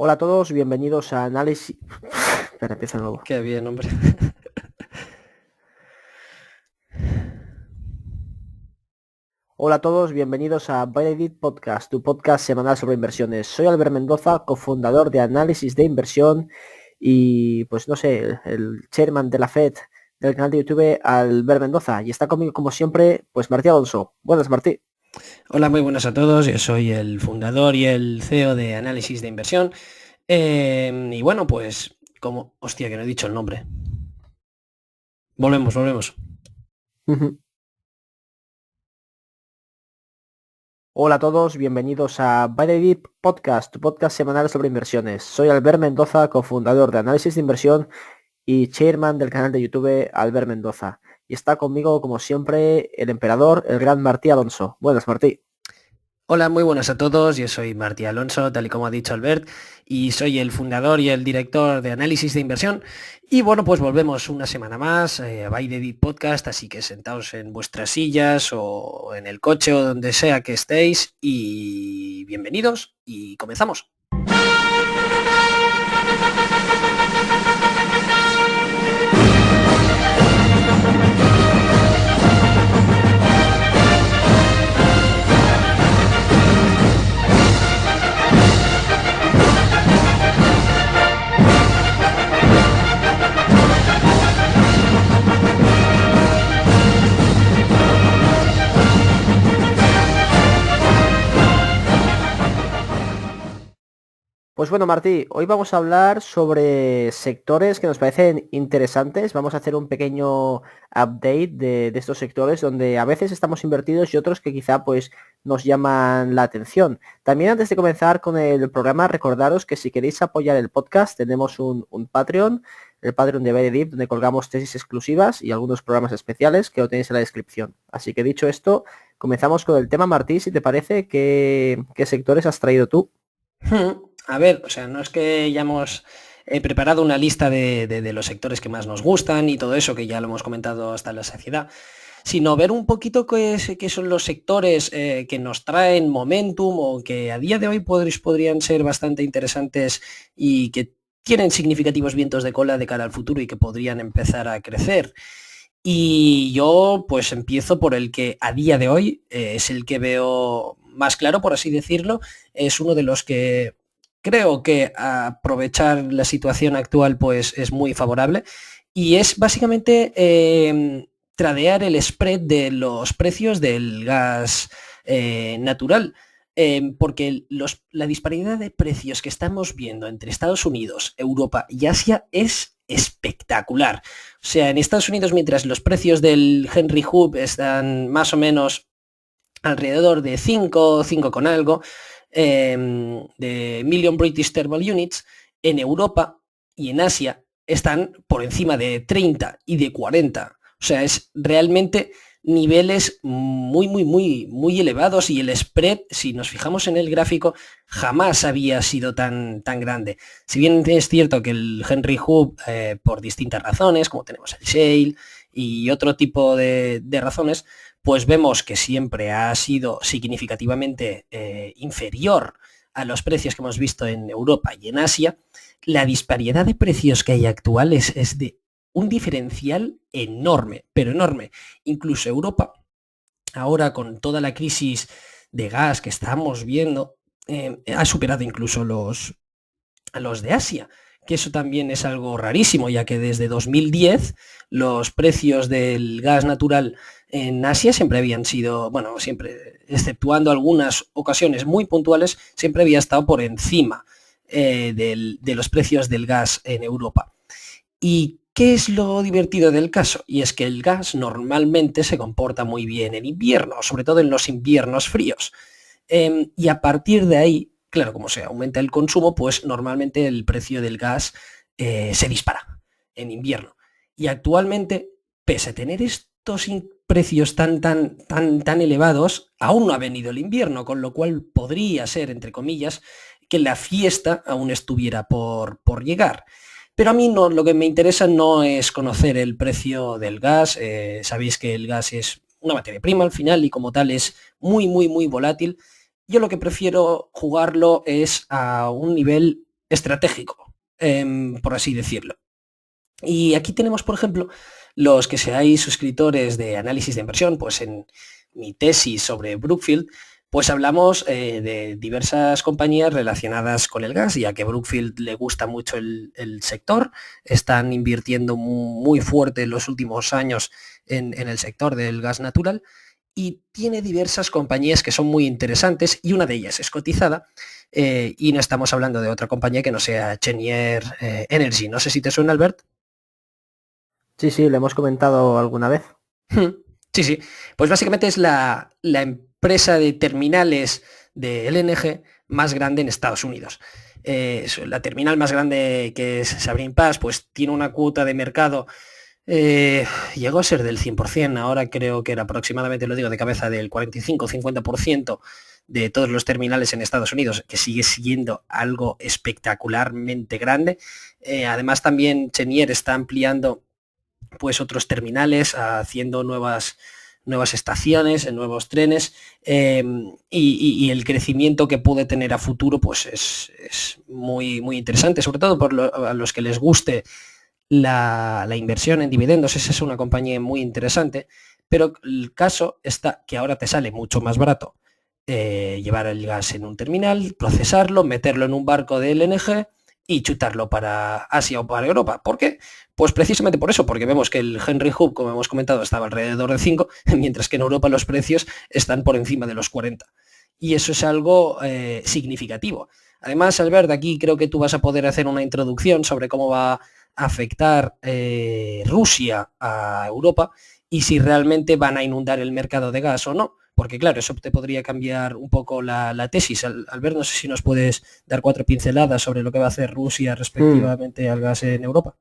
Hola a todos, bienvenidos a Análisis... Espera, empieza de nuevo. Qué bien, hombre. Hola a todos, bienvenidos a Bailedit Podcast, tu podcast semanal sobre inversiones. Soy Albert Mendoza, cofundador de Análisis de Inversión y, pues no sé, el chairman de la FED del canal de YouTube, Albert Mendoza. Y está conmigo, como siempre, pues Martí Alonso. Buenas, Martí. Hola, muy buenas a todos. Yo soy el fundador y el CEO de Análisis de Inversión. Y bueno, pues como... Hostia, que no he dicho el nombre. Volvemos. Hola a todos, bienvenidos a Bailedit Podcast, tu podcast semanal sobre inversiones. Soy Albert Mendoza, cofundador de Análisis de Inversión y chairman del canal de YouTube Albert Mendoza. Y está conmigo, como siempre, el emperador, el gran Martí Alonso. Buenas, Martí. Hola, muy buenas a todos. Yo soy Martí Alonso, tal y como ha dicho Albert, y soy el fundador y el director de Análisis de Inversión. Y bueno, pues volvemos una semana más a By the Deep Podcast, así que sentaos en vuestras sillas o en el coche o donde sea que estéis y bienvenidos y comenzamos. Pues bueno, Martí, hoy vamos a hablar sobre sectores que nos parecen interesantes. Vamos a hacer un pequeño update de estos sectores donde a veces estamos invertidos y otros que quizá pues nos llaman la atención. También antes de comenzar con el programa, recordaros que si queréis apoyar el podcast, tenemos un Patreon, el Patreon de Very Deep, donde colgamos tesis exclusivas y algunos programas especiales que lo tenéis en la descripción. Así que dicho esto, comenzamos con el tema, Martí, si te parece, ¿qué sectores has traído tú? A ver, o sea, no es que hayamos preparado una lista de los sectores que más nos gustan y todo eso, que ya lo hemos comentado hasta la saciedad, sino ver un poquito qué son los sectores que nos traen momentum o que a día de hoy podrían ser bastante interesantes y que tienen significativos vientos de cola de cara al futuro y que podrían empezar a crecer. Y yo pues empiezo por el que a día de hoy es el que veo más claro, por así decirlo. Es uno de los que creo que aprovechar la situación actual pues es muy favorable y es básicamente tradear el spread de los precios del gas natural. Porque la disparidad de precios que estamos viendo entre Estados Unidos, Europa y Asia es espectacular. O sea, en Estados Unidos, mientras los precios del Henry Hub están más o menos alrededor de 5 con algo, de Million British Thermal Units, en Europa y en Asia están por encima de 30 y de 40. O sea, es realmente niveles muy elevados y el spread, si nos fijamos en el gráfico, jamás había sido tan grande. Si bien es cierto que el Henry Hub, por distintas razones, como tenemos el shale y otro tipo de razones, pues vemos que siempre ha sido significativamente inferior a los precios que hemos visto en Europa y en Asia. La disparidad de precios que hay actual es de un diferencial enorme, pero enorme. Incluso Europa, ahora con toda la crisis de gas que estamos viendo, ha superado incluso a los de Asia, que eso también es algo rarísimo, ya que desde 2010 los precios del gas natural en Asia siempre habían sido, bueno, siempre, exceptuando algunas ocasiones muy puntuales, siempre había estado por encima de los precios del gas en Europa. ¿Y qué es lo divertido del caso? Y es que el gas normalmente se comporta muy bien en invierno, sobre todo en los inviernos fríos. Y a partir de ahí, claro, como se aumenta el consumo, pues normalmente el precio del gas se dispara en invierno. Y actualmente, pese a tener estos precios tan elevados, aún no ha venido el invierno, con lo cual podría ser, entre comillas, que la fiesta aún estuviera por llegar. Pero a mí no, lo que me interesa no es conocer el precio del gas. Sabéis que el gas es una materia prima al final y como tal es muy volátil. Yo lo que prefiero jugarlo es a un nivel estratégico, por así decirlo. Y aquí tenemos, por ejemplo, los que seáis suscriptores de análisis de inversión, pues en mi tesis sobre Brookfield, pues hablamos de diversas compañías relacionadas con el gas, ya que Brookfield le gusta mucho el sector, están invirtiendo muy fuerte en los últimos años en el sector del gas natural y tiene diversas compañías que son muy interesantes y una de ellas es cotizada y no estamos hablando de otra compañía que no sea Cheniere Energy. No sé si te suena, Albert. Sí, sí, lo hemos comentado alguna vez. Sí, sí. Pues básicamente es la empresa de terminales de LNG más grande en Estados Unidos. La terminal más grande, que es Sabine Pass, pues tiene una cuota de mercado, llegó a ser del 100%, ahora creo que era aproximadamente, lo digo de cabeza, del 45-50% de todos los terminales en Estados Unidos, que sigue siendo algo espectacularmente grande. Además también Cheniere está ampliando pues otros terminales, haciendo nuevas estaciones, en nuevos trenes, y el crecimiento que puede tener a futuro pues es muy, muy interesante, sobre todo a los que les guste la inversión en dividendos. Esa es una compañía muy interesante, pero el caso está que ahora te sale mucho más barato llevar el gas en un terminal, procesarlo, meterlo en un barco de LNG y chutarlo para Asia o para Europa. ¿Por qué? Pues precisamente por eso, porque vemos que el Henry Hub, como hemos comentado, estaba alrededor de 5, mientras que en Europa los precios están por encima de los 40. Y eso es algo significativo. Además, Albert, aquí creo que tú vas a poder hacer una introducción sobre cómo va a afectar Rusia a Europa y si realmente van a inundar el mercado de gas o no. Porque claro, eso te podría cambiar un poco la tesis. Albert, no sé si nos puedes dar 4 pinceladas sobre lo que va a hacer Rusia Hmm. respectivamente al gas en Europa.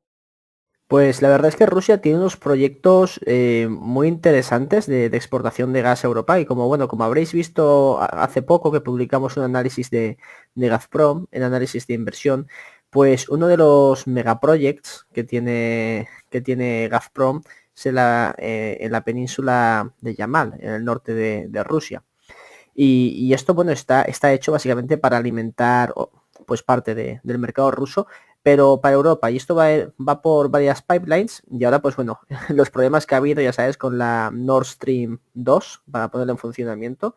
Pues la verdad es que Rusia tiene unos proyectos muy interesantes de exportación de gas a Europa y como bueno, como habréis visto hace poco que publicamos un análisis de Gazprom, en análisis de inversión, pues uno de los megaprojects que tiene Gazprom es en la península de Yamal, en el norte de Rusia. Y esto, bueno, está hecho básicamente para alimentar pues parte del mercado ruso, pero para Europa. Y esto va por varias pipelines. Y ahora, pues bueno, los problemas que ha habido, ya sabes, con la Nord Stream 2 para ponerlo en funcionamiento.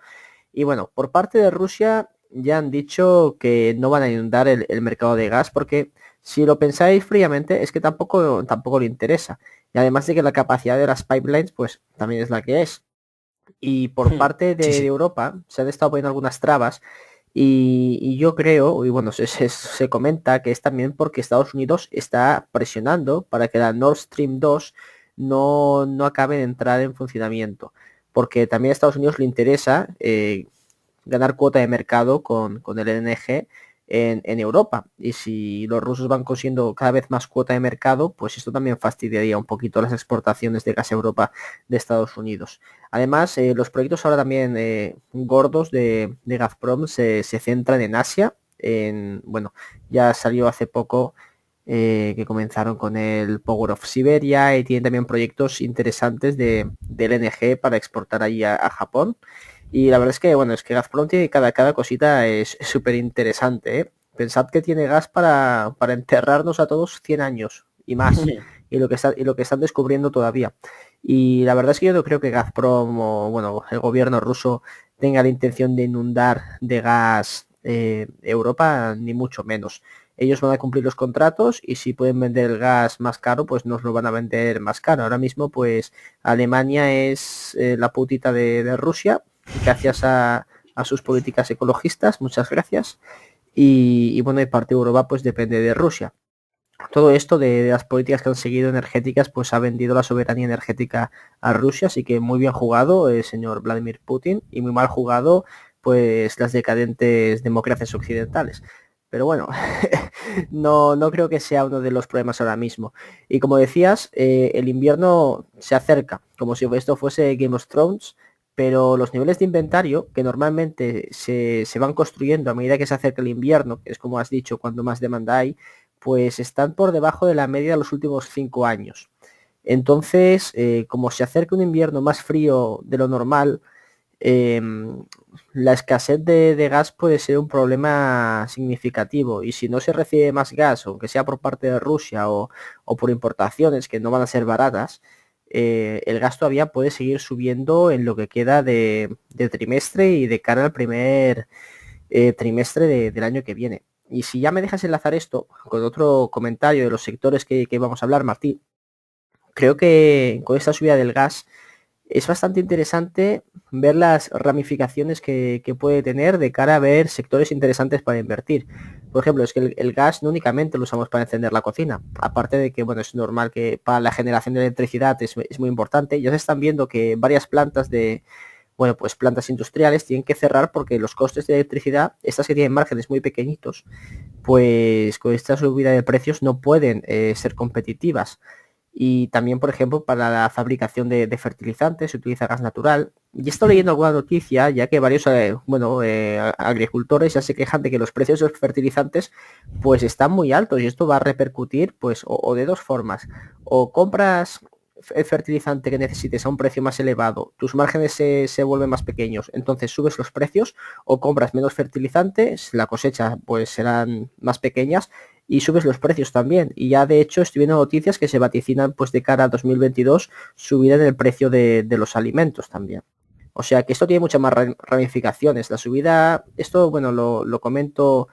Y bueno, por parte de Rusia ya han dicho que no van a inundar el mercado de gas porque si lo pensáis fríamente es que tampoco le interesa. Y además de que la capacidad de las pipelines pues también es la que es. Y por parte Sí, de sí. Europa se han estado poniendo algunas trabas y yo creo, y bueno, se comenta que es también porque Estados Unidos está presionando para que la Nord Stream 2 no acabe de entrar en funcionamiento. Porque también a Estados Unidos le interesa ganar cuota de mercado con el LNG en Europa. Y si los rusos van consiguiendo cada vez más cuota de mercado, pues esto también fastidiaría un poquito las exportaciones de gas a Europa de Estados Unidos. Además, los proyectos ahora también gordos de Gazprom se centran en Asia. Bueno, ya salió hace poco que comenzaron con el Power of Siberia y tienen también proyectos interesantes de LNG para exportar allí a Japón. Y la verdad es que, bueno, es que Gazprom tiene cada cosita es súper interesante, ¿eh? Pensad que tiene gas para enterrarnos a todos 100 años y más. Y lo que están descubriendo todavía. Y la verdad es que yo no creo que Gazprom o, bueno, el gobierno ruso tenga la intención de inundar de gas Europa, ni mucho menos. Ellos van a cumplir los contratos y si pueden vender el gas más caro, pues nos lo van a vender más caro. Ahora mismo, pues Alemania es la putita de Rusia, gracias a sus políticas ecologistas, muchas gracias. Y bueno, y parte de Europa pues depende de Rusia. Todo esto de las políticas que han seguido energéticas pues ha vendido la soberanía energética a Rusia, así que muy bien jugado el señor Vladimir Putin y muy mal jugado pues las decadentes democracias occidentales. Pero bueno, no creo que sea uno de los problemas ahora mismo. Y como decías, el invierno se acerca, como si esto fuese Game of Thrones, pero los niveles de inventario, que normalmente se van construyendo a medida que se acerca el invierno, que es como has dicho, cuando más demanda hay, pues están por debajo de la media de los últimos 5 años. Entonces, como se acerca un invierno más frío de lo normal, la escasez de gas puede ser un problema significativo y si no se recibe más gas, aunque sea por parte de Rusia o por importaciones que no van a ser baratas, el gas todavía puede seguir subiendo en lo que queda de trimestre y de cara al primer trimestre del año que viene. Y si ya me dejas enlazar esto con otro comentario de los sectores que vamos a hablar, Martí, creo que con esta subida del gas es bastante interesante ver las ramificaciones que puede tener de cara a ver sectores interesantes para invertir. Por ejemplo, es que el gas no únicamente lo usamos para encender la cocina, aparte de que, bueno, es normal que para la generación de electricidad es muy importante. Ya se están viendo que varias plantas bueno, pues plantas industriales tienen que cerrar porque los costes de electricidad, estas que tienen márgenes muy pequeñitos, pues con esta subida de precios no pueden ser competitivas. Y también, por ejemplo, para la fabricación de fertilizantes se utiliza gas natural. Y estoy leyendo alguna noticia, ya que varios agricultores ya se quejan de que los precios de los fertilizantes pues están muy altos y esto va a repercutir pues o de dos formas. O compras el fertilizante que necesites a un precio más elevado, tus márgenes se vuelven más pequeños, entonces subes los precios, o compras menos fertilizantes, la cosecha pues serán más pequeñas y subes los precios también. Y ya de hecho estoy viendo noticias que se vaticinan pues de cara a 2022 subida en el precio de los alimentos también. O sea que esto tiene muchas más ramificaciones. La subida, esto bueno, lo comento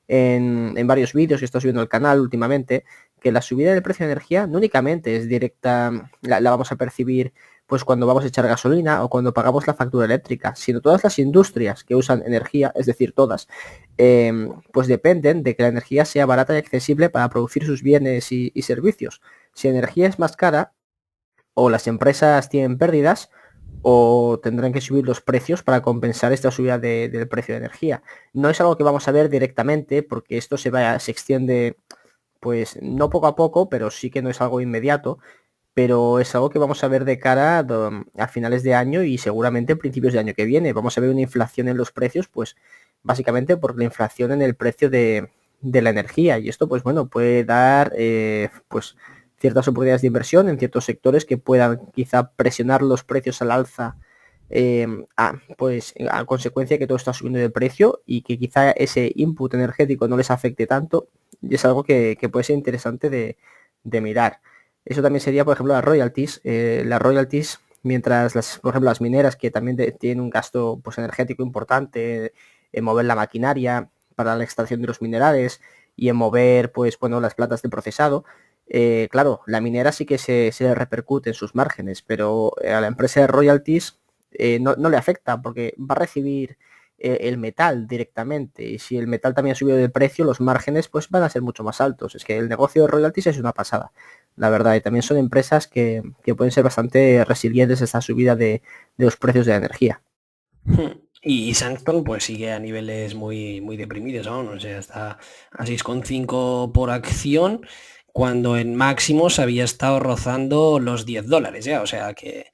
en varios vídeos que estoy subiendo al canal últimamente, que la subida del precio de energía no únicamente es directa, la vamos a percibir pues cuando vamos a echar gasolina o cuando pagamos la factura eléctrica, sino todas las industrias que usan energía, es decir, todas, pues dependen de que la energía sea barata y accesible para producir sus bienes y servicios. Si la energía es más cara, o las empresas tienen pérdidas, o tendrán que subir los precios para compensar esta subida del precio de energía. No es algo que vamos a ver directamente, porque esto se extiende, pues no poco a poco, pero sí que no es algo inmediato, pero es algo que vamos a ver de cara a finales de año y seguramente a principios de año que viene. Vamos a ver una inflación en los precios, pues básicamente por la inflación en el precio de la energía. Y esto, pues bueno, puede dar pues ciertas oportunidades de inversión en ciertos sectores que puedan quizá presionar los precios al alza pues a consecuencia que todo está subiendo de precio y que quizá ese input energético no les afecte tanto. Y es algo que puede ser interesante de mirar. Eso también sería, por ejemplo, las royalties. Las royalties, mientras, por ejemplo, las mineras, que también tienen un gasto pues, energético importante en mover la maquinaria para la extracción de los minerales y en mover pues, bueno, las plantas de procesado. Claro, la minera sí que se repercute en sus márgenes, pero a la empresa de royalties no le afecta porque va a recibir el metal directamente, y si el metal también ha subido de precio, los márgenes pues van a ser mucho más altos. Es que el negocio de royalties es una pasada, la verdad, y también son empresas que pueden ser bastante resilientes a esta subida de los precios de la energía. Y Samsung pues sigue a niveles muy, muy deprimidos, ¿no? O sea, está a 6,5 por acción, cuando en máximos había estado rozando los $10 ya, o sea que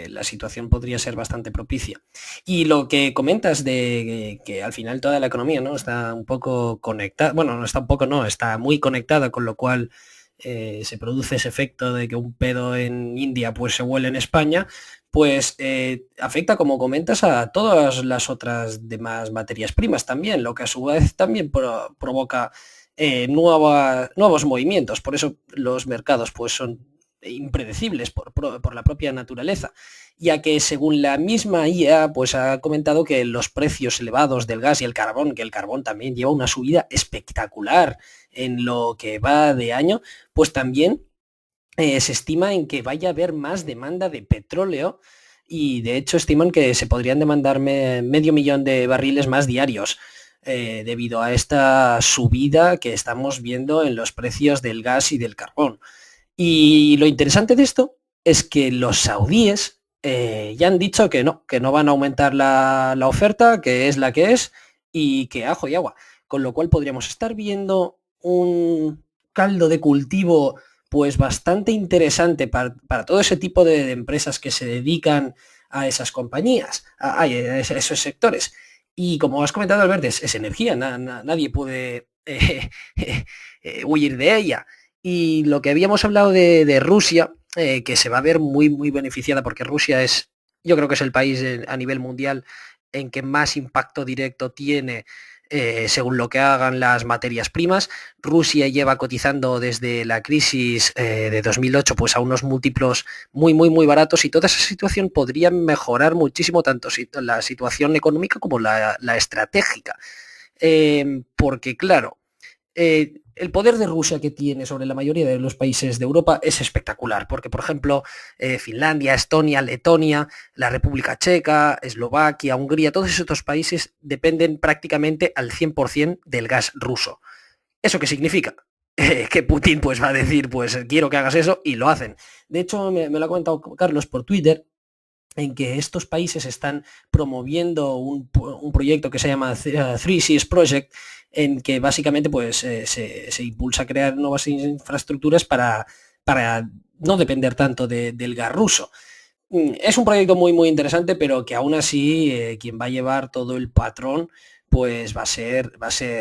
la situación podría ser bastante propicia. Y lo que comentas de que al final toda la economía, ¿no? Está un poco conectada, bueno, no está un poco, no, está muy conectada, con lo cual se produce ese efecto de que un pedo en India pues se huele en España, pues afecta, como comentas, a todas las otras demás materias primas también, lo que a su vez también provoca nuevos movimientos. Por eso los mercados pues son impredecibles por la propia naturaleza, ya que según la misma IA pues ha comentado que los precios elevados del gas y el carbón, que el carbón también lleva una subida espectacular en lo que va de año, pues también se estima en que vaya a haber más demanda de petróleo, y de hecho estiman que se podrían demandar medio millón de barriles más diarios debido a esta subida que estamos viendo en los precios del gas y del carbón. Y lo interesante de esto es que los saudíes ya han dicho que no van a aumentar la oferta, que es la que es, y que ajo y agua. Con lo cual podríamos estar viendo un caldo de cultivo pues bastante interesante para todo ese tipo de empresas que se dedican a esas compañías, a esos sectores. Y como has comentado, Albert, es energía, nadie puede huir de ella. Y lo que habíamos hablado de Rusia, que se va a ver muy, muy beneficiada porque Rusia es Yo creo que es el país a nivel mundial en que más impacto directo tiene según lo que hagan las materias primas. Rusia lleva cotizando desde la crisis de 2008 pues a unos múltiplos muy, muy, muy baratos, y toda esa situación podría mejorar muchísimo tanto la situación económica como la estratégica. Porque claro, el poder de Rusia que tiene sobre la mayoría de los países de Europa es espectacular, porque por ejemplo Finlandia, Estonia, Letonia, la República Checa, Eslovaquia, Hungría, todos estos países dependen prácticamente al 100% del gas ruso. ¿Eso qué significa? Que Putin pues va a decir, pues quiero que hagas eso, y lo hacen. De hecho, me lo ha comentado Carlos por Twitter, en que estos países están promoviendo un proyecto que se llama Three Seas Project, en que básicamente pues, se impulsa a crear nuevas infraestructuras para no depender tanto del gas ruso. Es un proyecto muy muy interesante, pero que aún así quien va a llevar todo el patrón pues va a ser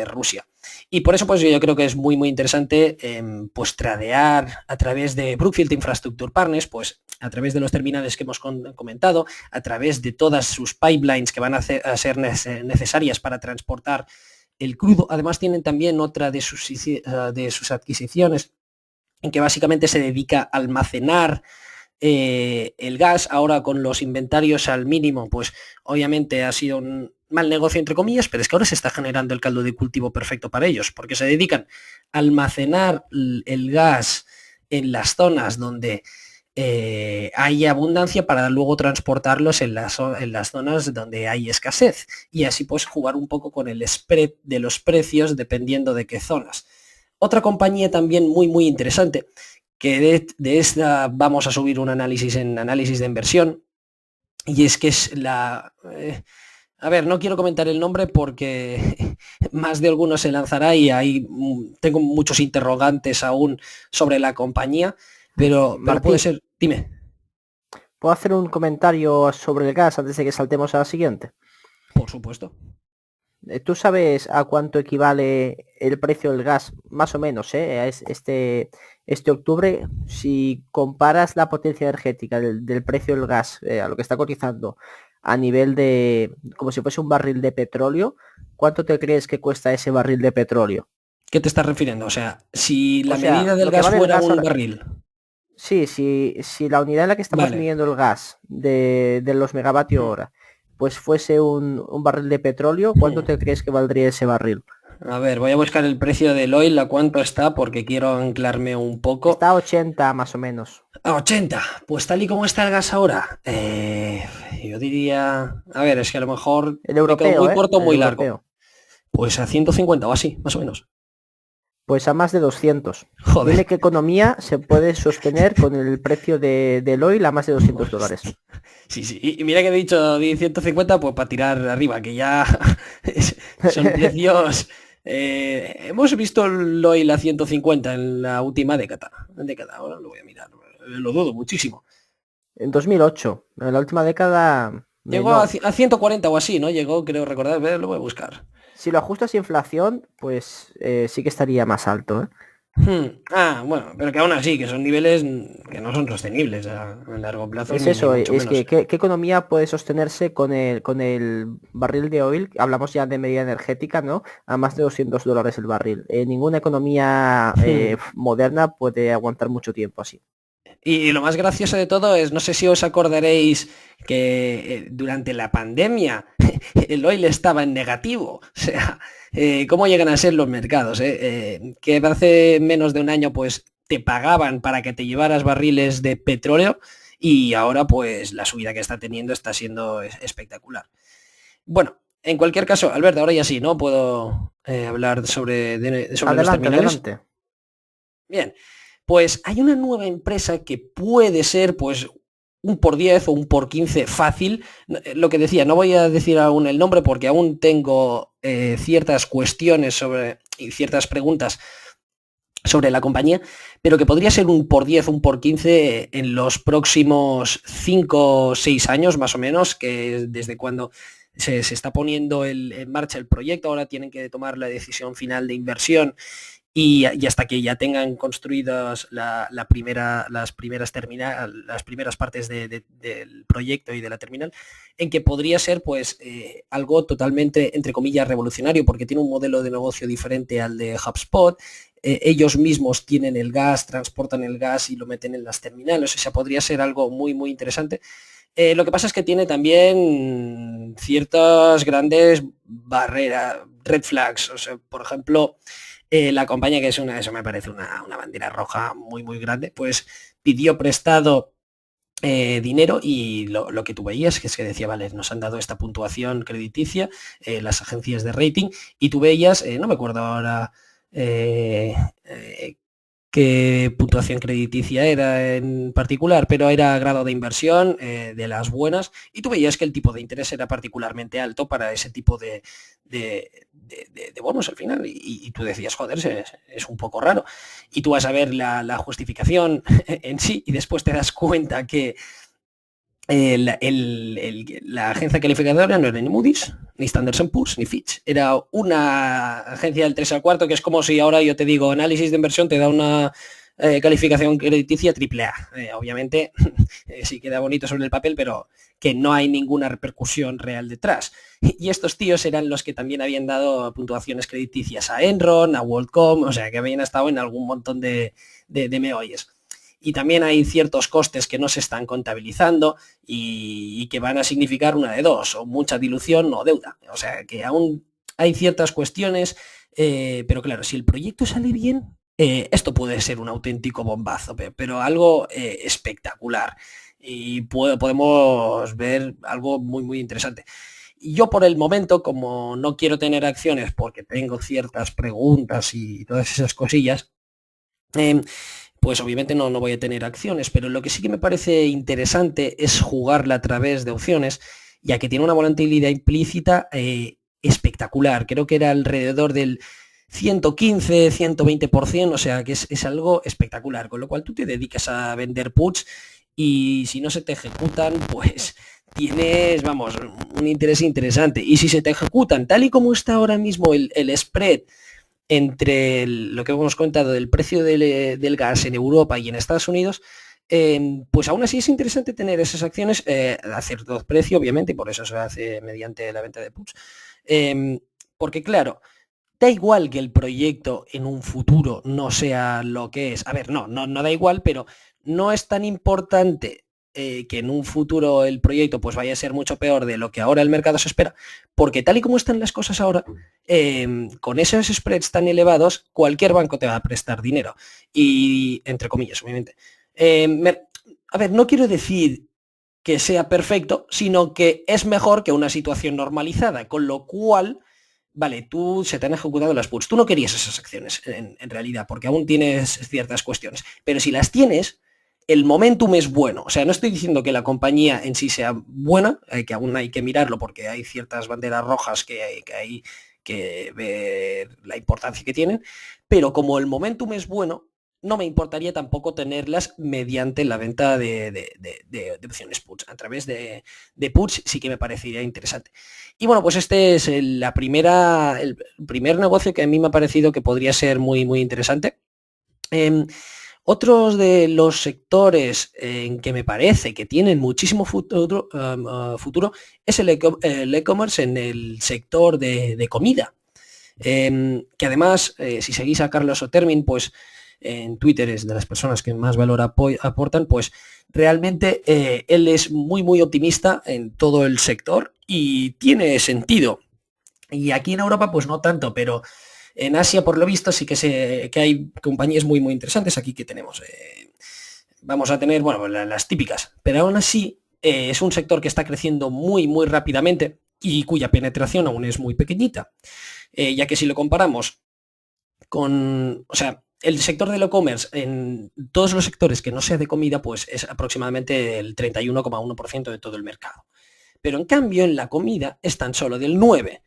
Rusia. Y por eso pues yo creo que es muy muy interesante pues tradear a través de Brookfield Infrastructure Partners, pues a través de los terminales que hemos comentado, a través de todas sus pipelines que van a ser necesarias para transportar el crudo. Además tienen también otra de sus adquisiciones en que básicamente se dedica a almacenar el gas. Ahora con los inventarios al mínimo, pues obviamente ha sido un mal negocio entre comillas, pero es que ahora se está generando el caldo de cultivo perfecto para ellos, porque se dedican a almacenar el gas en las zonas donde hay abundancia para luego transportarlos en las zonas donde hay escasez, y así pues jugar un poco con el spread de los precios dependiendo de qué zonas. Otra compañía también muy muy interesante, que de esta vamos a subir un análisis en análisis de inversión, y es que es a ver, no quiero comentar el nombre porque más de alguno se lanzará y tengo muchos interrogantes aún sobre la compañía, pero puede Martín, ser. Dime. ¿puedo hacer un comentario sobre el gas antes de que saltemos a la siguiente? Por supuesto. ¿Tú sabes a cuánto equivale el precio del gas, más o menos, este octubre? Si comparas la potencia energética del precio del gas a lo que está cotizando a nivel de, como si fuese un barril de petróleo, ¿cuánto te crees que cuesta ese barril de petróleo? ¿Qué te estás refiriendo? O sea, si O la sea, medida del lo que gas vale el fuera gas un ahora. barril. Sí, si la unidad en la que estamos Vale. midiendo el gas de los megavatios hora, pues fuese un barril de petróleo, ¿cuánto te crees que valdría ese barril? A ver, voy a buscar el precio del oil, a cuánto está, porque quiero anclarme un poco. Está a 80 más o menos. A 80, pues tal y como está el gas ahora, yo diría, a ver, es que a lo mejor El me quedo muy europeo, corto o el muy largo. europeo. Pues a 150 o así, más o menos. Pues a más de 200. Joder. Dime qué economía se puede sostener con el precio del oil a más de $200. Sí, sí. Y mira que he dicho 150, pues para tirar arriba, que ya son precios. Hemos visto el oil a 150 en la última década. Ahora lo voy a mirar. Lo dudo muchísimo. En 2008, en la última década, Llegó a, no. a 140 o así, ¿no? Llegó, creo recordar. A ver, lo voy a buscar. Si lo ajustas a inflación, pues sí que estaría más alto, ¿eh? Bueno, pero que aún así, que son niveles que no son sostenibles a largo plazo, Es ni eso, mucho es menos. que ¿qué economía puede sostenerse con el barril de oil? Hablamos ya de medida energética, ¿no? A más de $200 el barril. Ninguna economía moderna puede aguantar mucho tiempo así. Y lo más gracioso de todo es, no sé si os acordaréis que durante la pandemia el oil estaba en negativo. O sea, ¿cómo llegan a ser los mercados? Que hace menos de un año pues te pagaban para que te llevaras barriles de petróleo, y ahora pues la subida que está teniendo está siendo espectacular. Bueno, en cualquier caso, Alberto, ahora ya sí, ¿no? Puedo hablar sobre los Adelante, terminales. adelante. Bien, pues hay una nueva empresa que puede ser pues un por 10 o un por 15 fácil. Lo que decía, no voy a decir aún el nombre porque aún tengo ciertas cuestiones y ciertas preguntas sobre la compañía, pero que podría ser un por 10, un por 15 en los próximos 5 o 6 años más o menos, que es desde cuando se está poniendo en marcha el proyecto. Ahora tienen que tomar la decisión final de inversión y hasta que ya tengan construidas las primeras partes del proyecto y de la terminal, en que podría ser pues algo totalmente, entre comillas, revolucionario, porque tiene un modelo de negocio diferente al de HubSpot. Ellos mismos tienen el gas, transportan el gas y lo meten en las terminales, o sea, podría ser algo muy, muy interesante. Lo que pasa es que tiene también ciertas grandes barreras, red flags. O sea, por ejemplo, la compañía, que eso me parece una bandera roja muy, muy grande, pues pidió prestado dinero, y lo que tú veías, que es que decía, vale, nos han dado esta puntuación crediticia, las agencias de rating, y tú veías, no me acuerdo ahora qué puntuación crediticia era en particular, pero era grado de inversión de las buenas, y tú veías que el tipo de interés era particularmente alto para ese tipo de bonos al final, y tú decías, joder, es un poco raro, y tú vas a ver la justificación en sí, y después te das cuenta que la agencia calificadora no era ni Moody's, ni Standard & Poor's, ni Fitch. Era una agencia del 3 al 4, que es como si ahora yo te digo, análisis de inversión te da una calificación crediticia AAA. Obviamente sí queda bonito sobre el papel, pero que no hay ninguna repercusión real detrás. Y estos tíos eran los que también habían dado puntuaciones crediticias a Enron, a WorldCom, o sea, que habían estado en algún montón de meollos. Y también hay ciertos costes que no se están contabilizando y que van a significar una de dos, o mucha dilución o deuda. O sea que aún hay ciertas cuestiones, pero claro, si el proyecto sale bien, esto puede ser un auténtico bombazo, pero algo espectacular. Y podemos ver algo muy, muy interesante. Y yo por el momento, como no quiero tener acciones porque tengo ciertas preguntas y todas esas cosillas, pues obviamente no voy a tener acciones, pero lo que sí que me parece interesante es jugarla a través de opciones, ya que tiene una volatilidad implícita espectacular. Creo que era alrededor del 115, 120%, o sea que es algo espectacular, con lo cual tú te dedicas a vender puts, y si no se te ejecutan, pues tienes, vamos, un interés interesante. Y si se te ejecutan tal y como está ahora mismo el spread entre lo que hemos contado del precio del gas en Europa y en Estados Unidos, pues aún así es interesante tener esas acciones a cierto precio, obviamente, y por eso se hace mediante la venta de puts. Porque claro, da igual que el proyecto en un futuro no sea lo que es. A ver, no da igual, pero no es tan importante que en un futuro el proyecto pues vaya a ser mucho peor de lo que ahora el mercado se espera, porque tal y como están las cosas ahora, con esos spreads tan elevados, cualquier banco te va a prestar dinero. Y, entre comillas, obviamente. A ver, no quiero decir que sea perfecto, sino que es mejor que una situación normalizada, con lo cual, vale, tú se te han ejecutado las puts, tú no querías esas acciones en realidad, porque aún tienes ciertas cuestiones, pero si las tienes, el momentum es bueno. O sea, no estoy diciendo que la compañía en sí sea buena, que aún hay que mirarlo porque hay ciertas banderas rojas que hay que ver la importancia que tienen, pero como el momentum es bueno, no me importaría tampoco tenerlas mediante la venta de opciones puts. A través de puts sí que me parecería interesante. Y bueno, pues este es el primer negocio que a mí me ha parecido que podría ser muy, muy interesante. Otros de los sectores en que me parece que tienen muchísimo futuro, es el e-commerce en el sector de comida. Que además, si seguís a Carlos Otermin, pues en Twitter es de las personas que más valor aportan, pues realmente él es muy, muy optimista en todo el sector y tiene sentido. Y aquí en Europa, pues no tanto, pero en Asia, por lo visto, sí que hay compañías muy, muy interesantes. Aquí que tenemos, vamos a tener, bueno, las típicas, pero aún así es un sector que está creciendo muy, muy rápidamente y cuya penetración aún es muy pequeñita, ya que si lo comparamos con, o sea, el sector del e-commerce en todos los sectores que no sea de comida, pues es aproximadamente el 31,1% de todo el mercado. Pero en cambio en la comida es tan solo del 9%.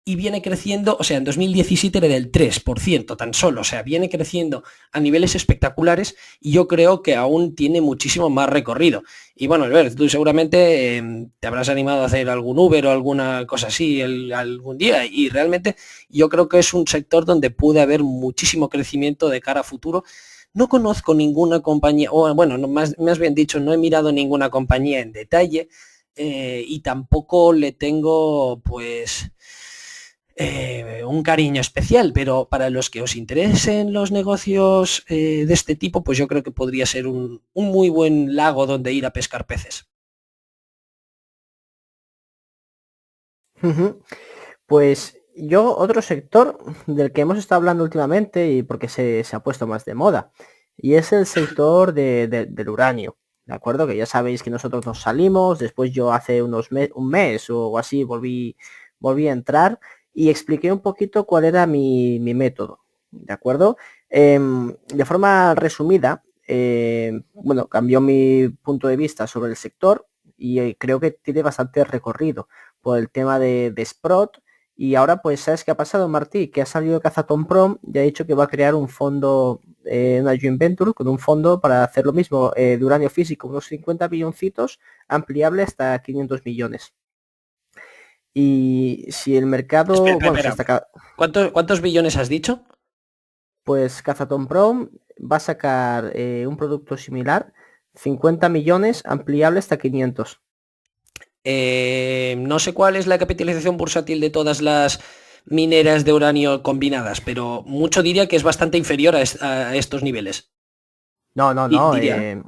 y viene creciendo, o sea, en 2017 era del 3% tan solo, o sea, viene creciendo a niveles espectaculares y yo creo que aún tiene muchísimo más recorrido. Y bueno, Albert, tú seguramente te habrás animado a hacer algún Uber o alguna cosa así algún día y realmente yo creo que es un sector donde puede haber muchísimo crecimiento de cara a futuro. No conozco ninguna compañía, o bueno, no, más bien dicho, no he mirado ninguna compañía en detalle y tampoco le tengo pues un cariño especial, pero para los que os interesen los negocios de este tipo, pues yo creo que podría ser un muy buen lago donde ir a pescar peces. Ujú. Pues yo, otro sector del que hemos estado hablando últimamente y porque se ha puesto más de moda, y es el sector del uranio. ¿De acuerdo? Que ya sabéis que nosotros nos salimos, después yo hace un mes o así volví a entrar y expliqué un poquito cuál era mi método. ¿De acuerdo? De forma resumida, bueno, cambió mi punto de vista sobre el sector y creo que tiene bastante recorrido por el tema de Sprott. Y ahora, pues, ¿sabes qué ha pasado, Martí? Que ha salido Kazatomprom Prom y ha dicho que va a crear un fondo, una joint venture con un fondo para hacer lo mismo de uranio físico, unos 50 billoncitos, ampliable hasta 500 millones. Y si el Espera, mercado, espera, bueno, si espera. ¿Cuántos billones has dicho? pues Kazatomprom va a sacar un producto similar, 50 millones, ampliable hasta 500. No sé cuál es la capitalización bursátil de todas las mineras de uranio combinadas, pero mucho diría que es bastante inferior a estos niveles. No, no, Y no, diría,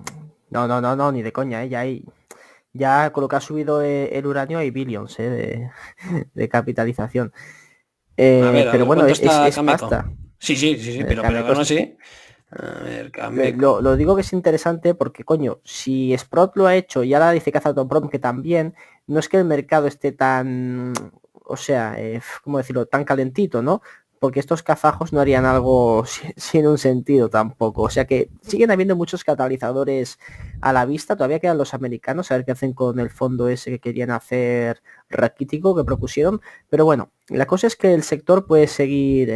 no, ni de coña, ya con lo que ha subido el uranio hay billions de capitalización. a Pero ver, bueno, ¿cuánto es, está es Cameco? pasta. Sí, sí, sí, sí, pero Cameco aún así. A ver, lo, Cameco. lo digo que es interesante porque, coño, si Sprott lo ha hecho y ahora dice Kazatomprom que también, no es que el mercado esté tan, o sea, ¿cómo decirlo?, tan calentito, ¿no? Porque estos kazajos no harían algo sin un sentido tampoco. O sea que siguen habiendo muchos catalizadores a la vista. Todavía quedan los americanos, a ver qué hacen con el fondo ese que querían hacer raquítico, que propusieron. Pero bueno, la cosa es que el sector puede seguir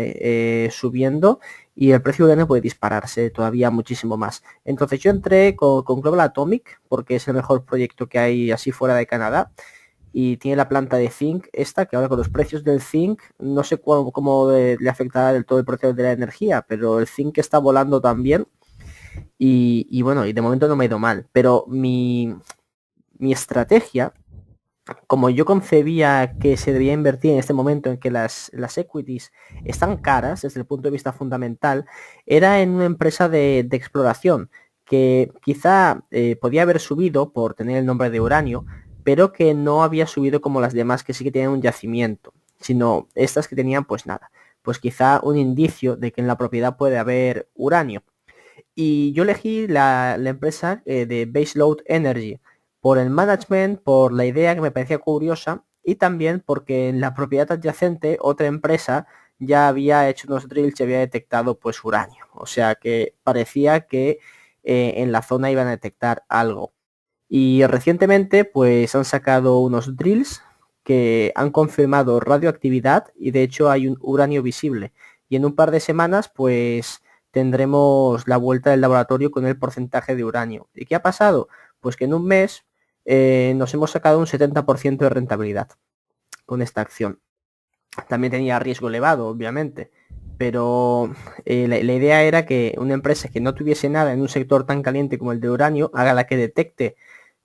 subiendo y el precio del uranio puede dispararse todavía muchísimo más. Entonces yo entré con Global Atomic porque es el mejor proyecto que hay así fuera de Canadá y tiene la planta de zinc esta, que ahora con los precios del zinc no sé cómo le afectará del todo el precio de la energía, pero el zinc está volando también y bueno, y de momento no me ha ido mal, pero mi estrategia, como yo concebía que se debía invertir en este momento en que las equities están caras desde el punto de vista fundamental, era en una empresa de exploración que quizá podía haber subido por tener el nombre de uranio, pero que no había subido como las demás que sí que tenían un yacimiento, sino estas que tenían pues nada, pues quizá un indicio de que en la propiedad puede haber uranio. Y yo elegí la empresa de Baseload Energy por el management, por la idea que me parecía curiosa y también porque en la propiedad adyacente otra empresa ya había hecho unos drills y había detectado pues uranio. O sea que parecía que en la zona iban a detectar algo. Y recientemente pues han sacado unos drills que han confirmado radioactividad y de hecho hay un uranio visible. Y en un par de semanas pues tendremos la vuelta del laboratorio con el porcentaje de uranio. ¿Y qué ha pasado? Pues que en un mes nos hemos sacado un 70% de rentabilidad con esta acción. También tenía riesgo elevado, obviamente, pero la idea era que una empresa que no tuviese nada en un sector tan caliente como el de uranio, haga la que detecte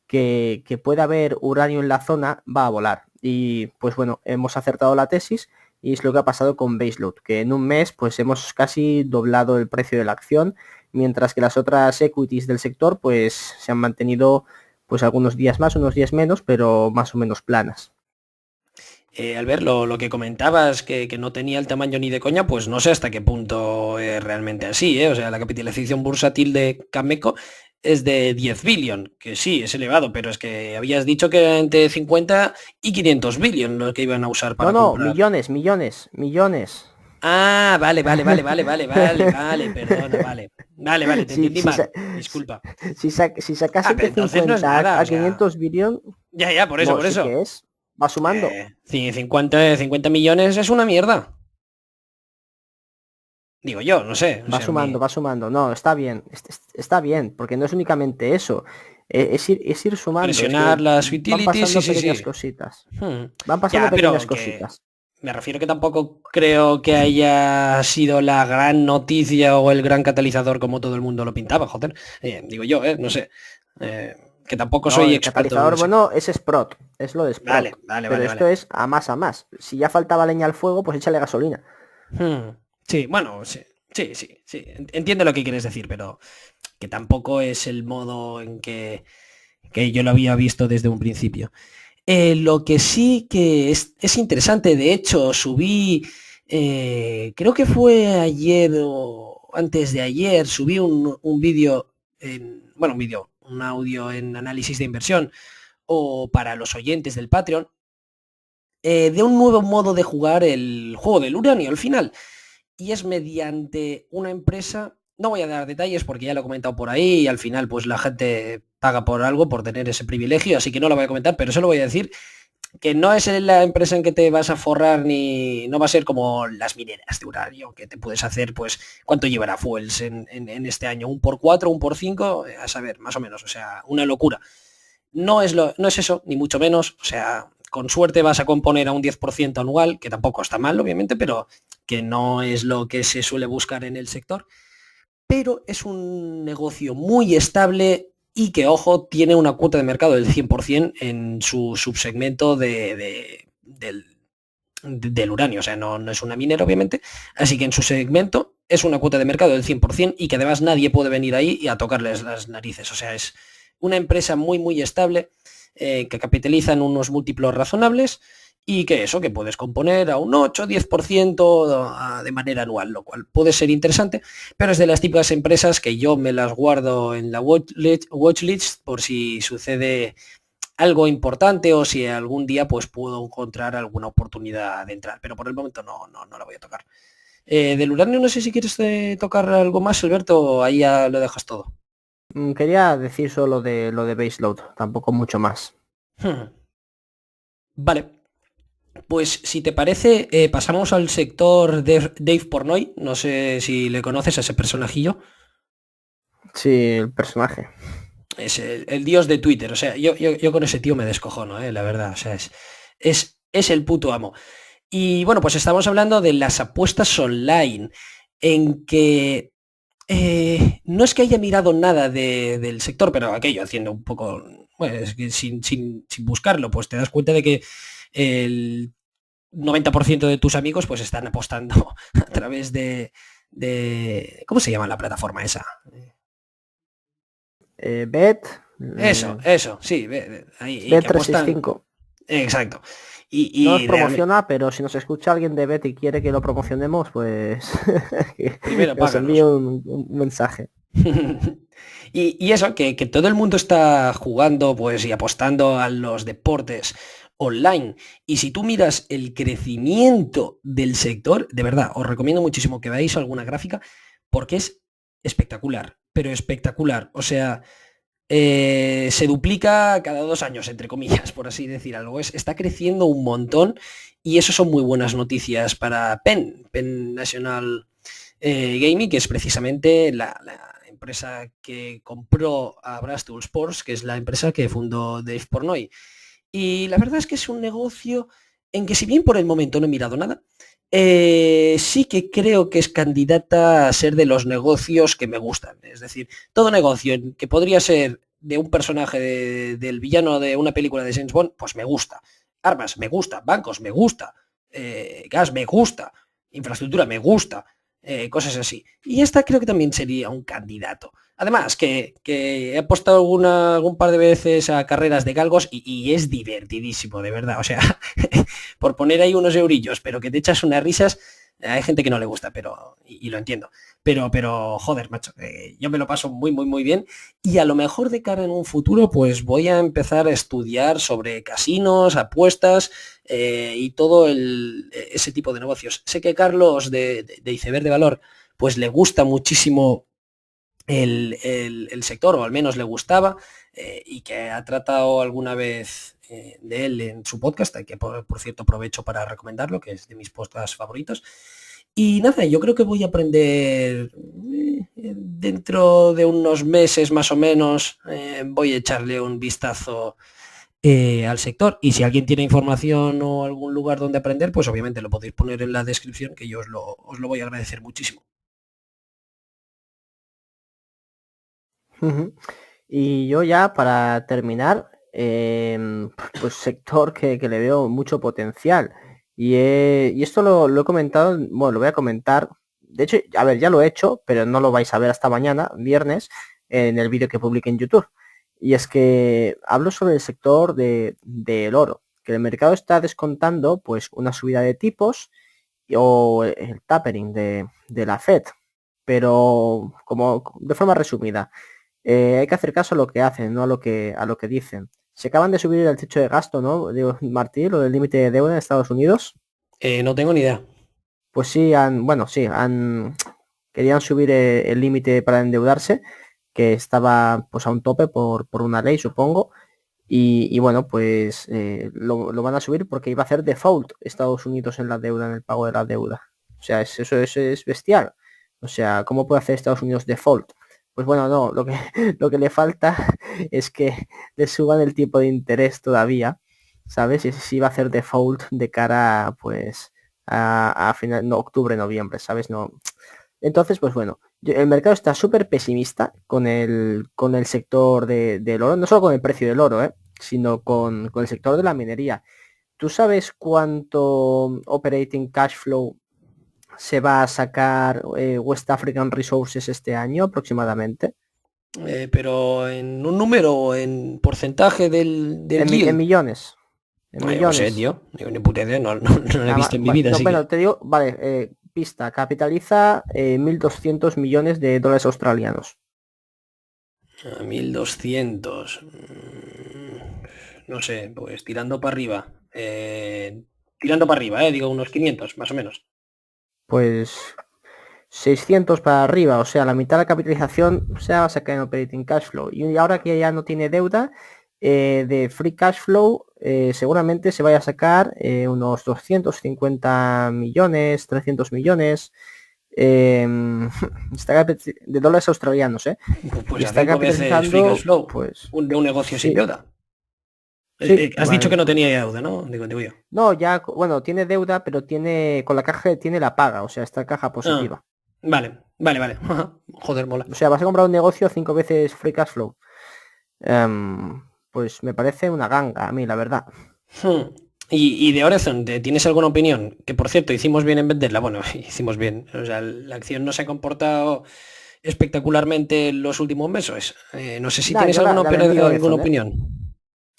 que pueda haber uranio en la zona, va a volar. Y pues bueno, hemos acertado la tesis y es lo que ha pasado con Baseload, que en un mes pues hemos casi doblado el precio de la acción, mientras que las otras equities del sector pues se han mantenido pues algunos días más, unos días menos, pero más o menos planas. Al ver lo que comentabas, que no tenía el tamaño ni de coña, pues no sé hasta qué punto es realmente así, ¿eh? O sea, la capitalización bursátil de Cameco es de 10 billion, que sí, es elevado, pero es que habías dicho que era entre 50 y 500 billion lo que iban a usar No, para no, comprar. millones, millones, millones. Ah, vale, perdona, vale. Vale, te si, entendí si, mal. sa- Disculpa. si Ah, sacasen pero de entonces no es 50 nada, a o sea. 500 billones, Ya, por eso, no, por sí eso. que es. Va sumando. 50 millones es una mierda. Digo yo, no sé. O Va sea, sumando, va sumando. No, está bien. Está bien, porque no es únicamente eso. Es ir sumando. Es que presionar las van utilities, sí, pasando sí, pequeñas sí. cositas. Hmm. Van pasando Ya, pero pequeñas que cositas. me refiero que tampoco creo que haya sido la gran noticia o el gran catalizador como todo el mundo lo pintaba, joder. Digo yo, no sé. Eh, que tampoco No, soy el experto en catalizador el sector. bueno es Sprott. Es lo de Vale, Sprott. vale, Pero vale, esto vale. es a más a más. Si ya faltaba leña al fuego, pues échale gasolina. Sí, bueno, sí, sí, sí, sí. Entiendo lo que quieres decir, pero que tampoco es el modo en que yo lo había visto desde un principio. Lo que sí que es interesante, de hecho, subí, creo que fue ayer o antes de ayer, subí un vídeo, bueno, un vídeo, un audio en análisis de inversión o para los oyentes del Patreon, de un nuevo modo de jugar el juego del uranio al final. Y es mediante una empresa, no voy a dar detalles porque ya lo he comentado por ahí y al final pues la gente paga por algo, por tener ese privilegio, así que no lo voy a comentar, pero solo voy a decir que no es la empresa en que te vas a forrar ni no va a ser como las mineras de uranio, que te puedes hacer, pues, ¿cuánto llevará Fuels en este año? ¿Un por 4, un por 5? A saber, más o menos, o sea, una locura. No es eso, ni mucho menos, o sea, con suerte vas a componer a un 10% anual, que tampoco está mal, obviamente, pero que no es lo que se suele buscar en el sector, pero es un negocio muy estable y que, ojo, tiene una cuota de mercado del 100% en su subsegmento del uranio, o sea, no es una minera, obviamente, así que en su segmento es una cuota de mercado del 100% y que además nadie puede venir ahí y a tocarles las narices, o sea, es una empresa muy, muy estable, que capitaliza en unos múltiplos razonables y que eso, que puedes componer a un 8-10% de manera anual, lo cual puede ser interesante, pero es de las típicas empresas que yo me las guardo en la watchlist por si sucede algo importante o si algún día pues puedo encontrar alguna oportunidad de entrar, pero por el momento no la voy a tocar. Del uranio no sé si quieres tocar algo más, Alberto, ahí ya lo dejas todo. Quería decir solo de lo de baseload, tampoco mucho más. Hmm. Vale, pues si te parece, pasamos al sector de Dave Pornoy, no sé si le conoces a ese personajillo. Sí, el personaje. Es el dios de Twitter, o sea, yo con ese tío me descojono, la verdad, o sea, es el puto amo. Y bueno, pues estamos hablando de las apuestas online, en que no es que haya mirado nada del sector, pero aquello haciendo un poco, bueno, es que sin buscarlo, pues te das cuenta de que el 90% de tus amigos pues están apostando a través ¿cómo se llama la plataforma esa? Bet. Eso, sí, ahí, y Bet que apuestan, 365. exacto. No nos Y realmente, promociona, pero si nos escucha alguien de Bet y quiere que lo promocionemos, pues que primero nos envíe páganos. un mensaje. Y eso, que todo el mundo está jugando pues y apostando a los deportes online. Y si tú miras el crecimiento del sector, de verdad, os recomiendo muchísimo que veáis alguna gráfica porque es espectacular, pero espectacular. O sea, se duplica cada 2 años, entre comillas, por así decir algo. Está creciendo un montón y eso son muy buenas noticias para Penn National Gaming, que es precisamente la empresa que compró a Barstool Sports, que es la empresa que fundó Dave Pornoy. Y la verdad es que es un negocio en que si bien por el momento no he mirado nada, sí que creo que es candidata a ser de los negocios que me gustan. Es decir, todo negocio que podría ser de un personaje del villano de una película de James Bond, pues me gusta. Armas, me gusta. Bancos, me gusta. Gas, me gusta. Infraestructura, me gusta. Cosas así. Y esta creo que también sería un candidato. Además, que he apostado algún par de veces a carreras de galgos y es divertidísimo, de verdad. O sea, por poner ahí unos eurillos, pero que te echas unas risas, hay gente que no le gusta, pero y lo entiendo. Pero, joder, macho, yo me lo paso muy, muy, muy bien. Y a lo mejor de cara en un futuro, pues voy a empezar a estudiar sobre casinos, apuestas y todo ese tipo de negocios. Sé que Carlos de Iceberg de Valor, pues le gusta muchísimo el sector, o al menos le gustaba, y que ha tratado alguna vez de él en su podcast, que por cierto aprovecho para recomendarlo, que es de mis podcasts favoritos. Y nada, yo creo que voy a aprender dentro de unos meses más o menos, voy a echarle un vistazo al sector, y si alguien tiene información o algún lugar donde aprender, pues obviamente lo podéis poner en la descripción, que yo os lo voy a agradecer muchísimo. Y yo ya para terminar, pues sector que le veo mucho potencial. Y esto lo he comentado, bueno, lo voy a comentar. De hecho, a ver, ya lo he hecho, pero no lo vais a ver hasta mañana, viernes, en el vídeo que publique en YouTube. Y es que hablo sobre el sector del oro, que el mercado está descontando pues una subida de tipos o el tapering de la Fed, pero como de forma resumida. Hay que hacer caso a lo que hacen, no a lo que dicen. Se acaban de subir el techo de gasto, ¿no? Digo, Martí, lo del límite de deuda en Estados Unidos. No tengo ni idea. Pues sí, querían subir el límite para endeudarse, que estaba pues a un tope por una ley, supongo. Y bueno, pues lo van a subir porque iba a hacer default Estados Unidos en la deuda, en el pago de la deuda. O sea, eso es bestial. O sea, ¿cómo puede hacer Estados Unidos default? Pues bueno, no, lo que le falta es que le suban el tipo de interés todavía, ¿sabes? Y si va a hacer default de cara, pues, a final, no, octubre, noviembre, ¿sabes? No. Entonces, pues bueno, el mercado está súper pesimista con el sector del oro, no solo con el precio del oro, sino con el sector de la minería. ¿Tú sabes cuánto operating cash flow se va a sacar West African Resources este año aproximadamente? Pero en un número o en porcentaje del En yield. millones. En Yo qué sé, millones. tío. Digo, ni puta idea, no lo he visto en mi vida, No, así bueno, que. te digo, vale, pista, capitaliza 1.200 millones de dólares australianos. 1200. No sé, pues tirando para arriba. Tirando para arriba, digo unos 500, más o menos. Pues 600 para arriba, o sea, la mitad de la capitalización se va a sacar en operating cash flow. Y ahora que ya no tiene deuda, de free cash flow seguramente se vaya a sacar unos 250 millones, 300 millones eh, de dólares australianos, y Pues a está 5 veces free cash capitalizando, flow. pues De un negocio sin sí, deuda. sí, Has dicho que vale. no tenía deuda, ¿no? Digo yo. No, ya, bueno, tiene deuda, pero con la caja tiene la paga, o sea, está caja Ah, positiva. vale. Joder, mola. O sea, vas a comprar un negocio 5 veces free cash flow. Pues me parece una ganga a mí, la verdad. Hmm. Y de Horizon, ¿tienes alguna opinión? Que por cierto, hicimos bien en venderla. Bueno, hicimos bien. O sea, la acción no se ha comportado espectacularmente en los últimos meses. No sé si Nada, tienes yo la vendí alguna Horizon, opinión.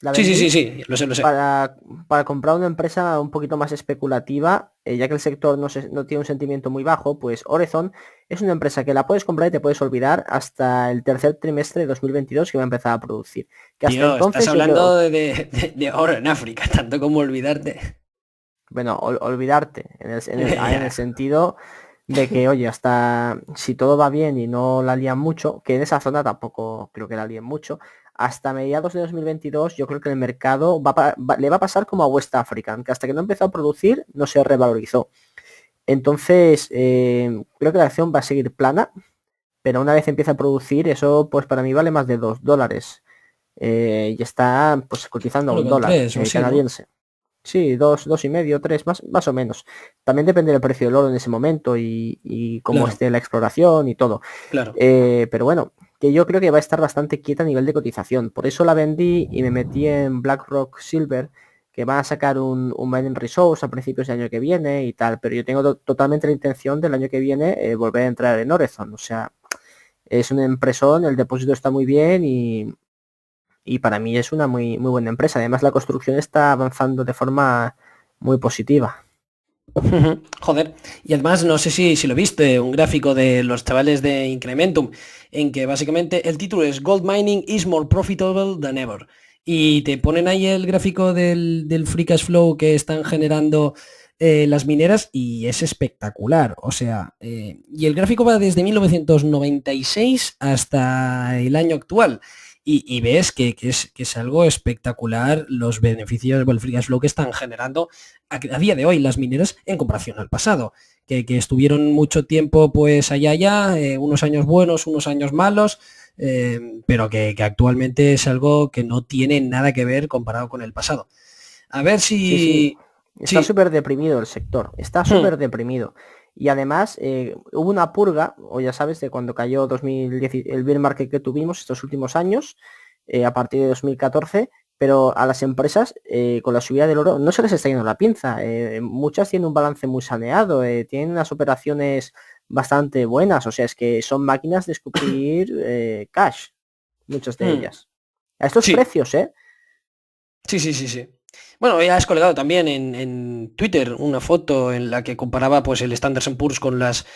La Sí, vendí sí, lo sé. para comprar una empresa un poquito más especulativa, ya que el sector no tiene un sentimiento muy bajo, pues Horizon es una empresa que la puedes comprar y te puedes olvidar hasta el tercer trimestre de 2022 que va a empezar a producir. Que hasta Tío, estás entonces yo creo, hablando de oro en África, tanto como olvidarte. bueno, olvidarte en el Ya. sentido de que, oye, hasta si todo va bien y no la lían mucho, que en esa zona tampoco creo que la líen mucho, hasta mediados de 2022 yo creo que el mercado le va a pasar como a West African, que hasta que no empezó a producir no se revalorizó. Entonces, creo que la acción va a seguir plana, pero una vez empieza a producir, eso pues para mí vale más de $2. Y está pues cotizando a Bueno, un con dólar 3 o así, ¿no? canadiense. Sí, dos y medio, tres, más o menos. También depende del precio del oro en ese momento y cómo Claro, esté la exploración y todo. claro. Pero bueno, que yo creo que va a estar bastante quieta a nivel de cotización. Por eso la vendí y me metí en BlackRock Silver, que va a sacar un mining resource a principios del año que viene y tal. Pero yo tengo totalmente la intención del año que viene volver a entrar en Orezon. O sea, es una empresón, el depósito está muy bien y para mí es una muy, muy buena empresa. Además, la construcción está avanzando de forma muy positiva. Joder. Y además, no sé si lo viste, un gráfico de los chavales de Incrementum, en que básicamente el título es Gold Mining is more profitable than ever. Y te ponen ahí el gráfico del free cash flow que están generando las mineras y es espectacular. O sea, y el gráfico va desde 1996 hasta el año actual. Y ves que es algo espectacular los beneficios, el free cash flow que están generando a día de hoy las mineras en comparación al pasado. Que estuvieron mucho tiempo pues allá, unos años buenos, unos años malos, pero que actualmente es algo que no tiene nada que ver comparado con el pasado. A ver Sí, sí. si... Está Sí. súper deprimido el sector. Está súper deprimido. Y además hubo una purga, o ya sabes, de cuando cayó 2010, el bear market que tuvimos estos últimos años, a partir de 2014, pero a las empresas con la subida del oro no se les está yendo la pinza. Muchas tienen un balance muy saneado, tienen unas operaciones bastante buenas, o sea, es que son máquinas de escupir cash, muchas de ellas. A estos Sí, precios, ¿eh? sí, sí, sí, sí. Bueno, ya has colgado también en Twitter una foto en la que comparaba pues el Standard Poor's con las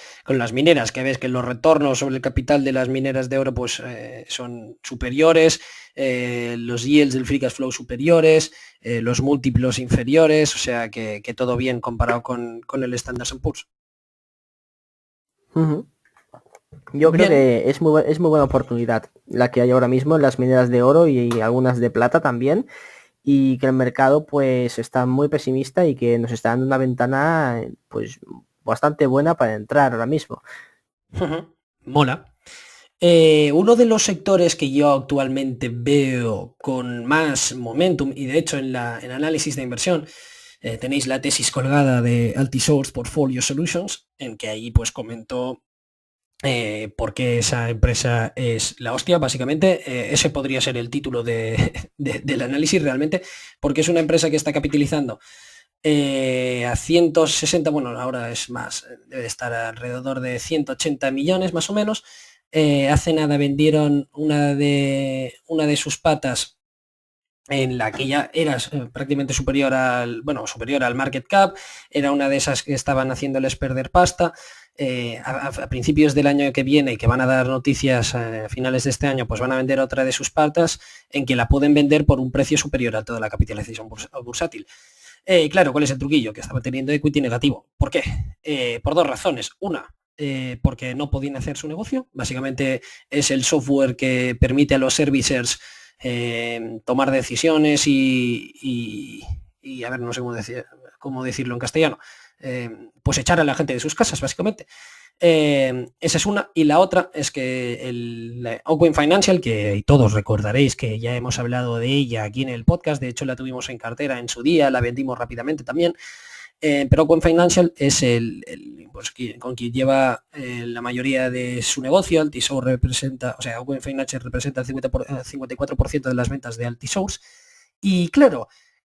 mineras, que ves que los retornos sobre el capital de las mineras de oro pues son superiores, los yields del free cash flow superiores, los múltiplos inferiores, o sea que todo bien comparado con el Standard Poor's. Ujú. Yo creo Bien. que es muy buena oportunidad la que hay ahora mismo en las mineras de oro y algunas de plata también, y que el mercado pues está muy pesimista y que nos está dando una ventana pues bastante buena para entrar ahora mismo. Ujú. Mola. Uno de los sectores que yo actualmente veo con más momentum, y de hecho en análisis de inversión tenéis la tesis colgada de Altisource Portfolio Solutions, en que ahí pues comentó por qué esa empresa es la hostia, básicamente. Ese podría ser el título del análisis realmente, porque es una empresa que está capitalizando a 160, bueno, ahora es más, debe estar alrededor de 180 millones más o menos. Hace nada vendieron una de sus patas en la que ya era prácticamente superior al market cap, era una de esas que estaban haciéndoles perder pasta. A principios del año que viene, que van a dar noticias a finales de este año, pues van a vender otra de sus patas en que la pueden vender por un precio superior a toda la capitalización bursátil. Claro, ¿cuál es el truquillo? Que estaba teniendo equity negativo. ¿Por qué? Por dos razones. Una, porque no podían hacer su negocio. Básicamente es el software que permite a los servicers tomar decisiones y, a ver, no sé cómo decirlo en castellano, pues echar a la gente de sus casas, básicamente. Esa es una. Y la otra es que la Oakwyn Financial, que todos recordaréis que ya hemos hablado de ella aquí en el podcast, de hecho la tuvimos en cartera en su día, la vendimos rápidamente también, pero Oakwyn Financial es pues, con quien lleva la mayoría de su negocio. Altisource representa, o sea, Oakwyn Financial representa el 54% de las ventas de Altisource. Y claro,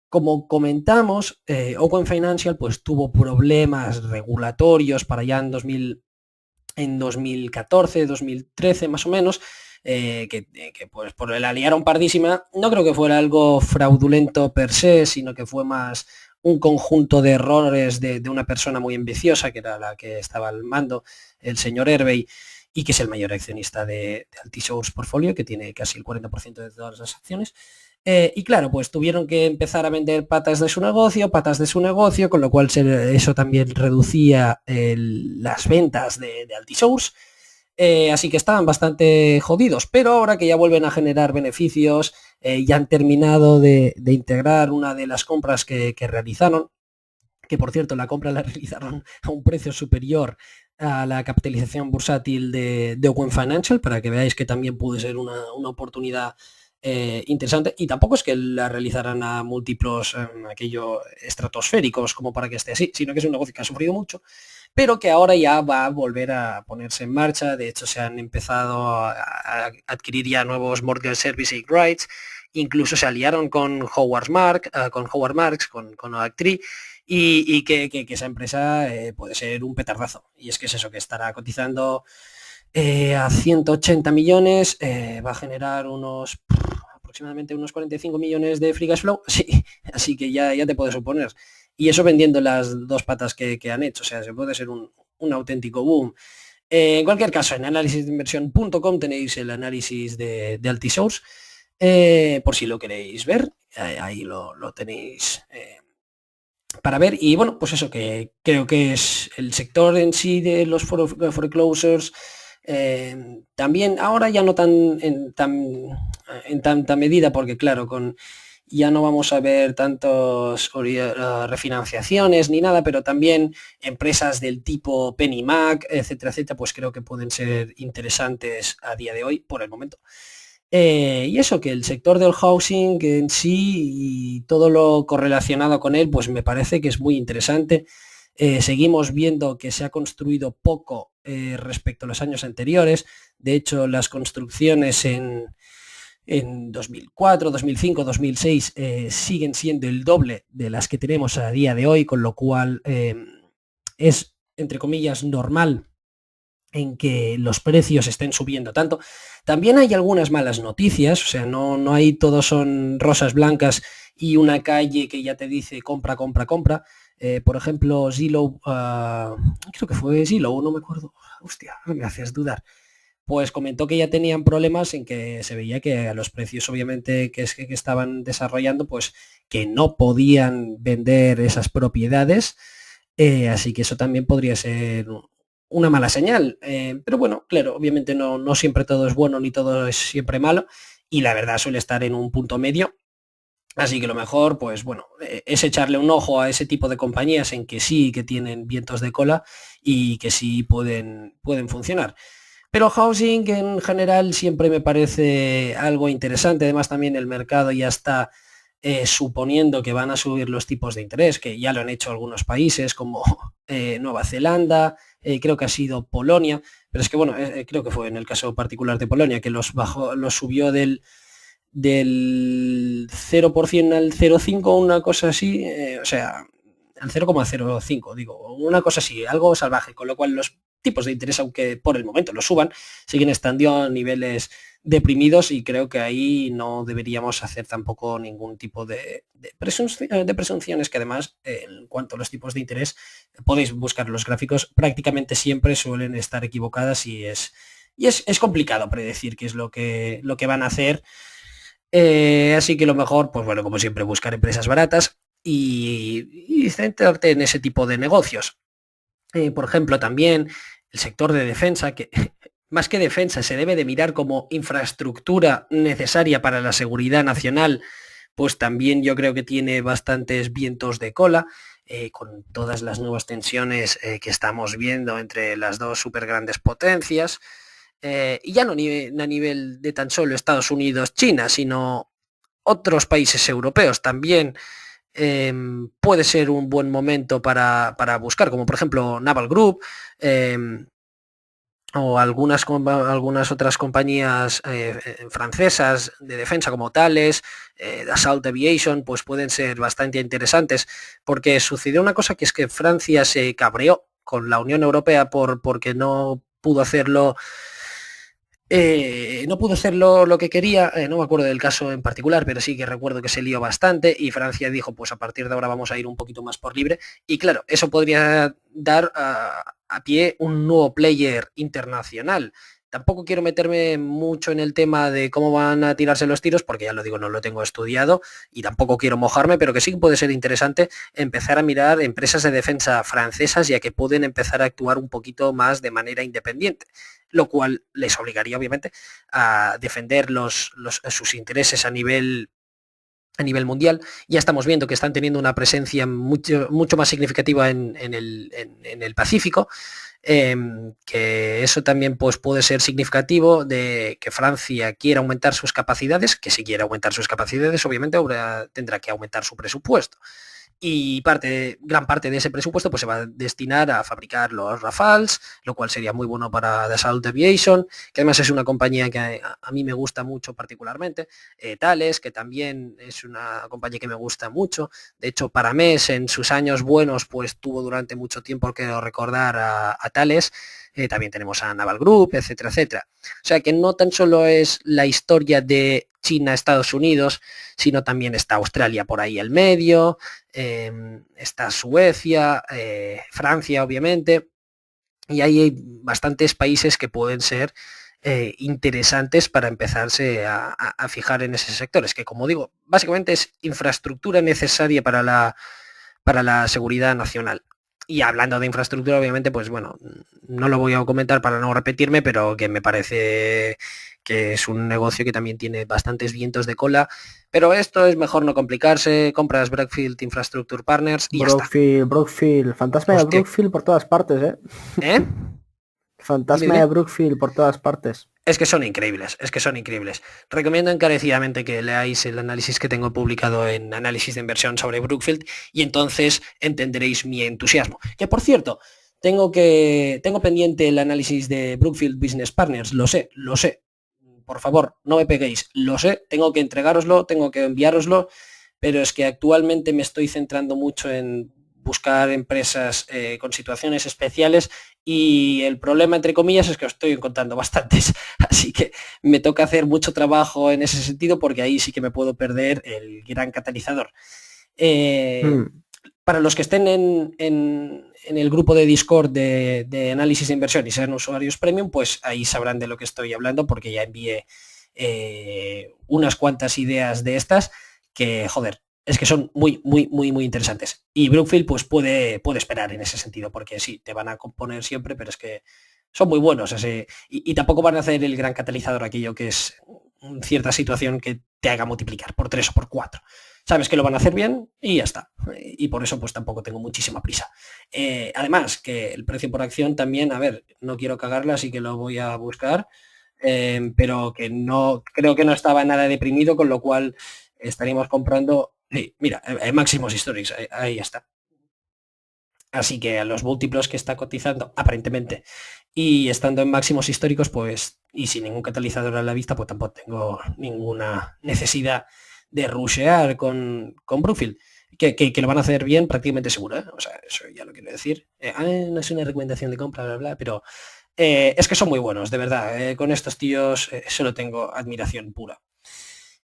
como comentamos, Oakwyn Financial pues tuvo problemas regulatorios para allá en 2014, 2013 más o menos, que pues por la liaron pardísima. No creo que fuera algo fraudulento per se, sino que fue más un conjunto de errores de una persona muy ambiciosa, que era la que estaba al mando, el señor Hervey, y que es el mayor accionista de Altisource Portfolio, que tiene casi el 40% de todas las acciones. Y claro, pues tuvieron que empezar a vender patas de su negocio, con lo cual eso también reducía las ventas de Altisource. Así que estaban bastante jodidos, pero ahora que ya vuelven a generar beneficios, ya han terminado de integrar una de las compras que realizaron, que por cierto la compra la realizaron a un precio superior a la capitalización bursátil de Oakwyn Financial, para que veáis que también puede ser una oportunidad interesante, y tampoco es que la realizaran a múltiplos aquello estratosféricos como para que esté así, sino que es un negocio que ha sufrido mucho, pero que ahora ya va a volver a ponerse en marcha. De hecho, se han empezado a adquirir ya nuevos mortgage servicing rights, incluso se aliaron con Howard Marks, con Oaktree, y que esa empresa puede ser un petardazo. Y es que es eso, que estará cotizando a 180 millones, va a generar aproximadamente unos 45 millones de free cash flow, sí, así que ya te puedes suponer. Y eso vendiendo las dos patas que han hecho, o sea, se puede ser un auténtico boom. En cualquier caso, en análisisdeinversión.com tenéis el análisis de Altisource, por si lo queréis ver, ahí lo tenéis para ver. Y bueno, pues eso, que creo que es el sector en sí de los foreclosures, también ahora ya no en tanta medida, porque claro, ya no vamos a ver tantos refinanciaciones ni nada, pero también empresas del tipo PennyMac, etcétera, etcétera, pues creo que pueden ser interesantes a día de hoy, por el momento. Y eso, que el sector del housing en sí y todo lo correlacionado con él, pues me parece que es muy interesante. Seguimos viendo que se ha construido poco respecto a los años anteriores. De hecho, las construcciones en 2004, 2005, 2006 siguen siendo el doble de las que tenemos a día de hoy, con lo cual es, entre comillas, normal en que los precios estén subiendo tanto. También hay algunas malas noticias, o sea, no hay todos son rosas blancas y una calle que ya te dice compra, compra, compra. Por ejemplo, Zillow, creo que fue Zillow, no me acuerdo, hostia, me haces dudar. Pues comentó que ya tenían problemas en que se veía que a los precios obviamente que estaban desarrollando, pues que no podían vender esas propiedades, así que eso también podría ser una mala señal. Pero bueno, claro, obviamente no siempre todo es bueno ni todo es siempre malo, y la verdad suele estar en un punto medio. Así que lo mejor, pues bueno, es echarle un ojo a ese tipo de compañías en que sí que tienen vientos de cola y que sí pueden funcionar. Pero housing en general siempre me parece algo interesante. Además también el mercado ya está suponiendo que van a subir los tipos de interés, que ya lo han hecho algunos países como Nueva Zelanda, creo que ha sido Polonia, pero es que bueno, creo que fue en el caso particular de Polonia, que los subió del 0% al 0,5, una cosa así, o sea, al 0,05, digo, una cosa así, algo salvaje, con lo cual los tipos de interés, aunque por el momento lo suban, siguen estando a niveles deprimidos, y creo que ahí no deberíamos hacer tampoco ningún tipo de presunciones, que además, en cuanto a los tipos de interés, podéis buscar los gráficos, prácticamente siempre suelen estar equivocadas, y es complicado predecir qué es lo que van a hacer. Así que lo mejor, pues bueno, como siempre, buscar empresas baratas y centrarte en ese tipo de negocios. Por ejemplo, también el sector de defensa, que más que defensa se debe de mirar como infraestructura necesaria para la seguridad nacional, pues también yo creo que tiene bastantes vientos de cola, con todas las nuevas tensiones que estamos viendo entre las dos super grandes potencias. Y ya no a nivel de tan solo Estados Unidos, China, sino otros países europeos también. Puede ser un buen momento para buscar, como por ejemplo Naval Group, o algunas otras compañías francesas de defensa como Thales, Dassault Aviation, pues pueden ser bastante interesantes, porque sucedió una cosa, que es que Francia se cabreó con la Unión Europea porque no pudo hacerlo lo que quería. No me acuerdo del caso en particular, pero sí que recuerdo que se lió bastante, y Francia dijo, pues a partir de ahora vamos a ir un poquito más por libre, y claro, eso podría dar a pie un nuevo player internacional. Tampoco quiero meterme mucho en el tema de cómo van a tirarse los tiros, porque ya lo digo, no lo tengo estudiado y tampoco quiero mojarme, pero que sí puede ser interesante empezar a mirar empresas de defensa francesas, ya que pueden empezar a actuar un poquito más de manera independiente, lo cual les obligaría obviamente a defender sus intereses a nivel mundial. Ya estamos viendo que están teniendo una presencia mucho más significativa en el Pacífico, que eso también pues puede ser significativo de que Francia quiera aumentar sus capacidades, que si quiere aumentar sus capacidades, obviamente ahora tendrá que aumentar su presupuesto. Y gran parte de ese presupuesto pues se va a destinar a fabricar los Rafales, lo cual sería muy bueno para Dassault Aviation, que además es una compañía que a mí me gusta mucho particularmente. Thales, que también es una compañía que me gusta mucho. De hecho, Paramés en sus años buenos pues tuvo durante mucho tiempo, que recordar, a Thales. También tenemos a Naval Group, etcétera, etcétera. O sea que no tan solo es la historia de China, Estados Unidos, sino también está Australia por ahí el medio, está Suecia, Francia obviamente, y ahí hay bastantes países que pueden ser interesantes para empezarse a fijar en esos sectores, que como digo, básicamente es infraestructura necesaria para la seguridad nacional. Y hablando de infraestructura, obviamente, pues bueno, no lo voy a comentar para no repetirme, pero que me parece que es un negocio que también tiene bastantes vientos de cola. Pero esto es mejor no complicarse, compras Brookfield Infrastructure Partners y ya está. Brookfield, fantasma de Hostia. Brookfield por todas partes, ¿eh? ¿Eh? Fantasma de Brookfield por todas partes. Es que son increíbles, es que son increíbles. Recomiendo encarecidamente que leáis el análisis que tengo publicado en Análisis de Inversión sobre Brookfield y entonces entenderéis mi entusiasmo. Que por cierto, tengo pendiente el análisis de Brookfield Business Partners, lo sé. Por favor, no me peguéis, lo sé, tengo que entregároslo, tengo que enviároslo, pero es que actualmente me estoy centrando mucho en buscar empresas con situaciones especiales y el problema, entre comillas, es que os estoy encontrando bastantes. Así que me toca hacer mucho trabajo en ese sentido porque ahí sí que me puedo perder el gran catalizador. Para los que estén en el grupo de Discord de análisis de inversión y sean usuarios premium, pues ahí sabrán de lo que estoy hablando porque ya envié unas cuantas ideas de estas que, joder, es que son muy interesantes. Y Brookfield pues puede esperar en ese sentido, porque sí, te van a componer siempre, pero es que son muy buenos. Y tampoco van a hacer el gran catalizador aquello que es cierta situación que te haga multiplicar por 3 o por 4. Sabes que lo van a hacer bien y ya está. Y por eso pues tampoco tengo muchísima prisa. Además, que el precio por acción también, a ver, no quiero cagarla, así que lo voy a buscar. Pero que no, creo que no estaba nada deprimido, con lo cual estaríamos comprando, sí, mira, máximos históricos, ahí está. Así que a los múltiplos que está cotizando, aparentemente, y estando en máximos históricos, pues, y sin ningún catalizador a la vista, pues tampoco tengo ninguna necesidad de rushear con Brookfield. Que lo van a hacer bien, prácticamente seguro, ¿eh? O sea, eso ya lo quiero decir. No es una recomendación de compra, bla, bla, pero es que son muy buenos, de verdad. Con estos tíos solo tengo admiración pura.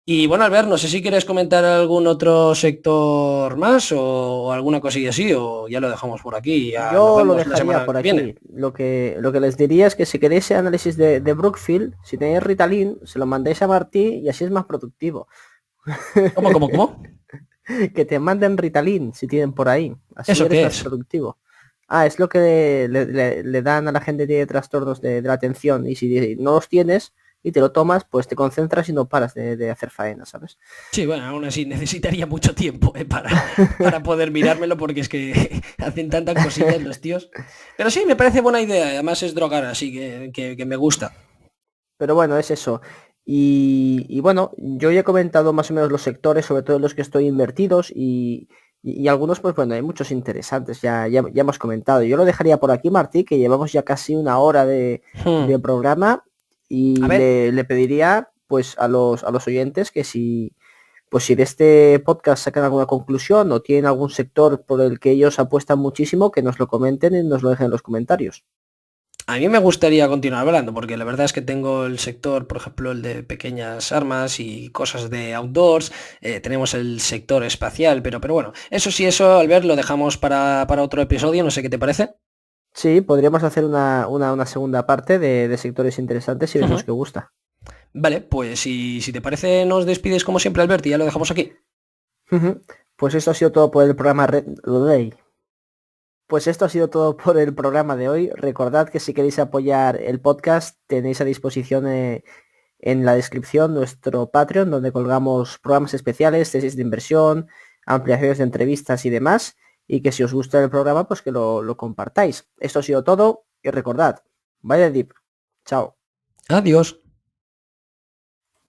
Y bueno, Albert, no sé si quieres comentar algún otro sector más o alguna cosilla así, o ya lo dejamos por aquí. Ya nos Yo lo vemos la dejaría semana por que viene. aquí. Lo que les diría es que si queréis el análisis de Brookfield, si tenéis Ritalin, se lo mandéis a Martí y así es más productivo. ¿Cómo? Que te manden Ritalin si tienen por ahí. Así ¿Eso eres qué más es? productivo. Es lo que le dan a la gente que tiene trastornos de la atención. Y si no los tienes y te lo tomas, pues te concentras y no paras de hacer faena, ¿sabes? Sí, bueno, aún así necesitaría mucho tiempo para poder mirármelo porque es que hacen tantas cosillas los tíos. Pero sí, me parece buena idea. Además es drogar, así que me gusta. Pero bueno, es eso. Y bueno, yo ya he comentado más o menos los sectores, sobre todo los que estoy invertidos y algunos, pues bueno, hay muchos interesantes, ya hemos comentado. Yo lo dejaría por aquí, Martí, que llevamos ya casi una hora de programa A y ver, le pediría pues a los oyentes que pues si de este podcast sacan alguna conclusión o tienen algún sector por el que ellos apuestan muchísimo, que nos lo comenten y nos lo dejen en los comentarios. a mí me gustaría continuar hablando porque la verdad es que tengo el sector, por ejemplo, el de pequeñas armas y cosas de outdoors. Tenemos el sector espacial, pero bueno, eso, Albert, lo dejamos para otro episodio, no sé qué te parece. Sí, podríamos hacer una segunda parte de sectores interesantes y vemos Ujú. qué gusta. Vale, pues si te parece, nos despides como siempre, Albert, y ya lo dejamos aquí. Ujú. Pues esto ha sido todo por el programa Pues esto ha sido todo por el programa de hoy. Recordad que si queréis apoyar el podcast tenéis a disposición en la descripción nuestro Patreon donde colgamos programas especiales, tesis de inversión, ampliaciones de entrevistas y demás. Y que si os gusta el programa pues que lo compartáis. Esto ha sido todo y recordad, vaya deep. Chao. Adiós.